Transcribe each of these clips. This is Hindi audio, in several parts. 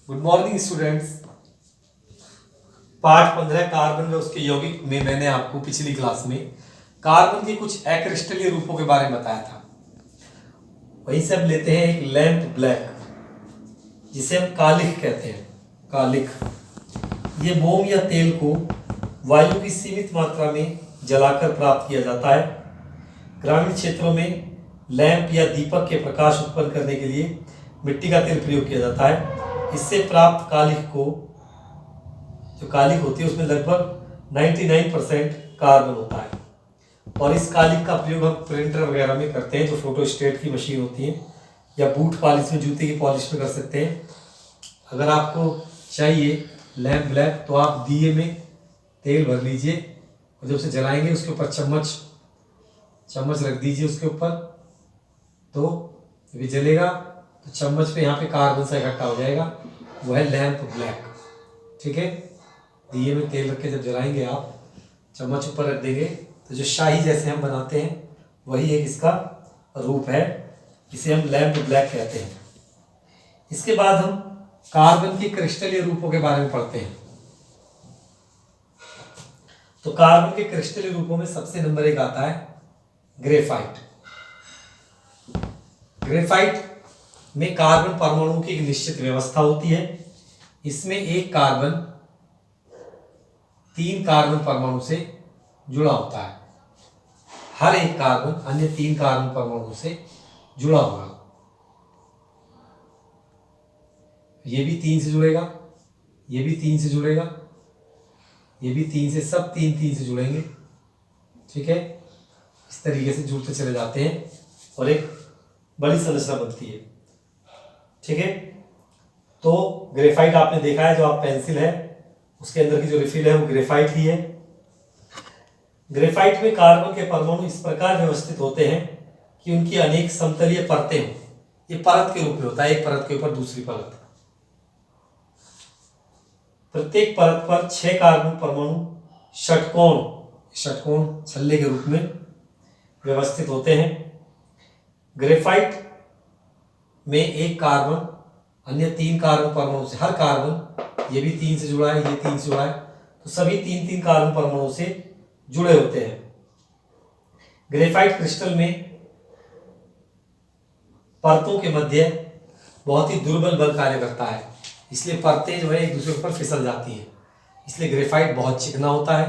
Good morning students. पाठ 15 कार्बन व उसके यौगिक में मैंने आपको पिछली क्लास में कार्बन के कुछ अक्रिस्टलीय रूपों के बारे में बताया था। वहीं से हम लेते हैं एक लैंप ब्लैक, जिसे हम कालिख कहते हैं। कालिख ये मोम या तेल को वायु की सीमित मात्रा में जलाकर प्राप्त किया जाता है। ग्रामीण क्षेत्रों में लैंप या दीपक के प्रकाश उत्पन्न करने के लिए मिट्टी का तेल प्रयोग किया जाता है। इससे प्राप्त कालिख को जो कालिख होती है उसमें लगभग 99% कार्बन होता है। और इस कालिख का प्रयोग हम प्रिंटर वगैरह में करते हैं, जो फोटोस्टेट की मशीन होती है, या बूट पॉलिश में, जूते की पॉलिश में कर सकते हैं। अगर आपको चाहिए लैंप ब्लैक तो आप दिए में तेल भर लीजिए और जब उसे जलाएंगे उसके ऊपर चम्मच रख दीजिए उसके ऊपर, तो जब जलेगा तो चम्मच पे यहाँ पे कार्बन सा इकट्ठा हो जाएगा, वो है लैंप ब्लैक। ठीक है, दिए में तेल रख के जब जलाएंगे आप, चम्मच ऊपर रख देंगे तो जो शाही जैसे हम बनाते हैं वही एक इसका रूप है, इसे हम लैंप ब्लैक कहते हैं। इसके बाद हम कार्बन के क्रिस्टलीय रूपों के बारे में पढ़ते हैं। तो कार्बन के क्रिस्टलीय रूपों में सबसे नंबर 1 आता है ग्रेफाइट। ग्रेफाइट में कार्बन परमाणुओं की एक निश्चित व्यवस्था होती है। इसमें एक कार्बन 3 कार्बन परमाणु से जुड़ा होता है। हर एक कार्बन अन्य 3 कार्बन परमाणु से जुड़ा होगा। ये भी 3 से जुड़ेगा, ये भी 3 से जुड़ेगा, ये भी 3 से, सब 3 से जुड़ेंगे। ठीक है, इस तरीके से जुड़ते चले जाते हैं और एक बड़ी संरचना बनती है। ठीक है, तो ग्रेफाइट आपने देखा है, जो आप पेंसिल है उसके अंदर की जो रिफिल है वो ग्रेफाइट ही है। ग्रेफाइट में कार्बन के परमाणु इस प्रकार व्यवस्थित होते हैं कि उनकी अनेक समतलीय परतें हों। ये परत के रूप में होता है, एक परत के ऊपर दूसरी परत। प्रत्येक परत पर 6 कार्बन परमाणु षटकोण छल्ले के रूप में व्यवस्थित होते हैं। ग्रेफाइट में एक कार्बन अन्य 3 कार्बन परमाणु से, हर कार्बन, ये भी 3 से जुड़ा है, ये 3 से जुड़ा है, तो सभी 3 कार्बन परमाणु से जुड़े होते हैं। ग्रेफाइट क्रिस्टल में परतों के मध्य बहुत ही दुर्बल बल कार्य करता है, इसलिए परतें जो है एक दूसरे पर फिसल जाती हैं। इसलिए ग्रेफाइट बहुत चिकना होता है,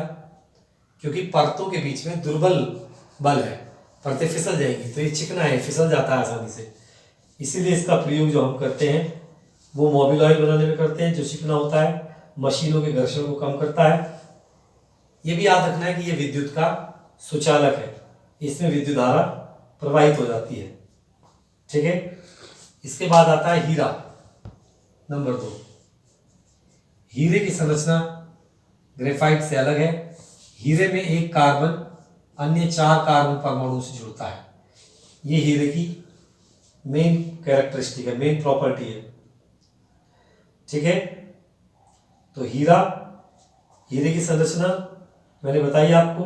क्योंकि परतों के बीच में दुर्बल बल है, परतें फिसल जाएंगी तो ये चिकना है, फिसल जाता है आसानी से। इसीलिए इसका प्रयोग जो हम करते हैं वो मोबिल ऑयल बनाने में करते हैं, जो चिकना होता है, मशीनों के घर्षण को कम करता है। ये भी याद रखना है कि ये विद्युत का सुचालक है, इसमें विद्युत धारा प्रवाहित हो जाती है। ठीक है, इसके बाद आता है हीरा, नंबर 2। हीरे की संरचना ग्रेफाइट से अलग है। हीरे में एक कार्बन अन्य 4 कार्बन परमाणु से जुड़ता है। ये हीरे की मेन कैरेक्टरिस्टिक है, मेन प्रॉपर्टी है। ठीक है, तो हीरे की संरचना मैंने बताई आपको।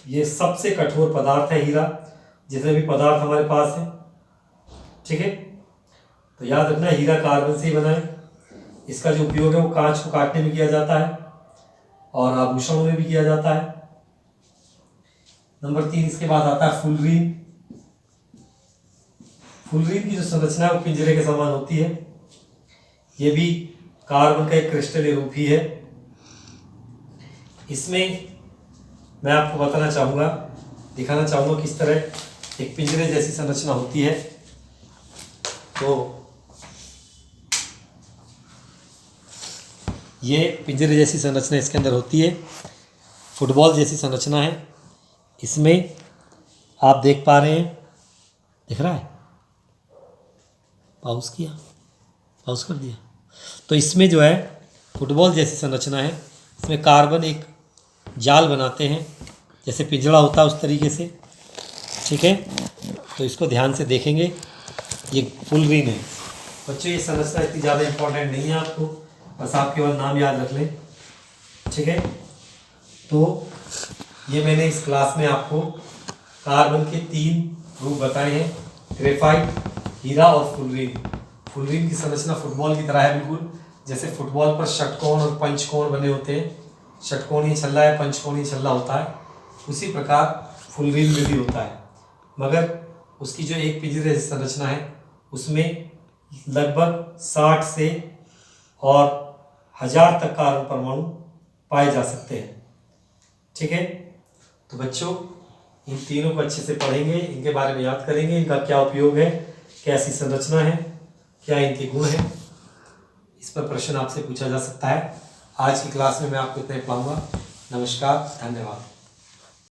ये सबसे कठोर पदार्थ है हीरा, जितने भी पदार्थ हमारे पास हैं। ठीक है, तो याद रखना हीरा कार्बन से ही बना है। इसका जो उपयोग है वो कांच को काटने में किया जाता है और आभूषणों में भी किया जाता है। नंबर 3 इसके बाद आता है फुलरीन। फुलरीन की जो संरचना है वो पिंजरे के समान होती है। ये भी कार्बन का एक क्रिस्टलीय रूप ही है। इसमें मैं आपको बताना चाहूँगा, दिखाना चाहूँगा किस तरह एक पिंजरे जैसी संरचना होती है। तो ये पिंजरे जैसी संरचना इसके अंदर होती है, फुटबॉल जैसी संरचना है। इसमें आप देख पा रहे हैं, दिख रहा है, पॉज किया, पॉज कर दिया। तो इसमें जो है फुटबॉल जैसी संरचना है। इसमें कार्बन एक जाल बनाते हैं, जैसे पिंजरा होता है उस तरीके से। ठीक है, तो इसको ध्यान से देखेंगे, ये फुलरीन है। बच्चों ये संरचना इतनी ज़्यादा इंपॉर्टेंट नहीं है आपको, बस आप केवल नाम याद रख लें। ठीक है, तो ये मैंने इस क्लास में आपको कार्बन के 3 रूप बताए हैं, ग्रेफाइट, हीरा और फुलरीन। फुलरिन की संरचना फुटबॉल की तरह है बिल्कुल। जैसे फुटबॉल पर षटकोण और पंचकोण बने होते हैं, षटकोणीय छल्ला या पंचकोणीय छल्ला होता है, उसी प्रकार फुलरिन में भी होता है। मगर उसकी जो एक पिंजरे जैसी संरचना है उसमें लगभग 60 से और 1000 तक कार्बन परमाणु पाए जा सकते हैं। ठीक है, तो बच्चों इन तीनों को अच्छे से पढ़ेंगे, इनके बारे में याद करेंगे, इनका क्या उपयोग है, कैसी संरचना है, क्या इनके गुण हैं, इस पर प्रश्न आपसे पूछा जा सकता है। आज की क्लास में मैं आपको इतना ही पढ़ाऊंगा। नमस्कार, धन्यवाद।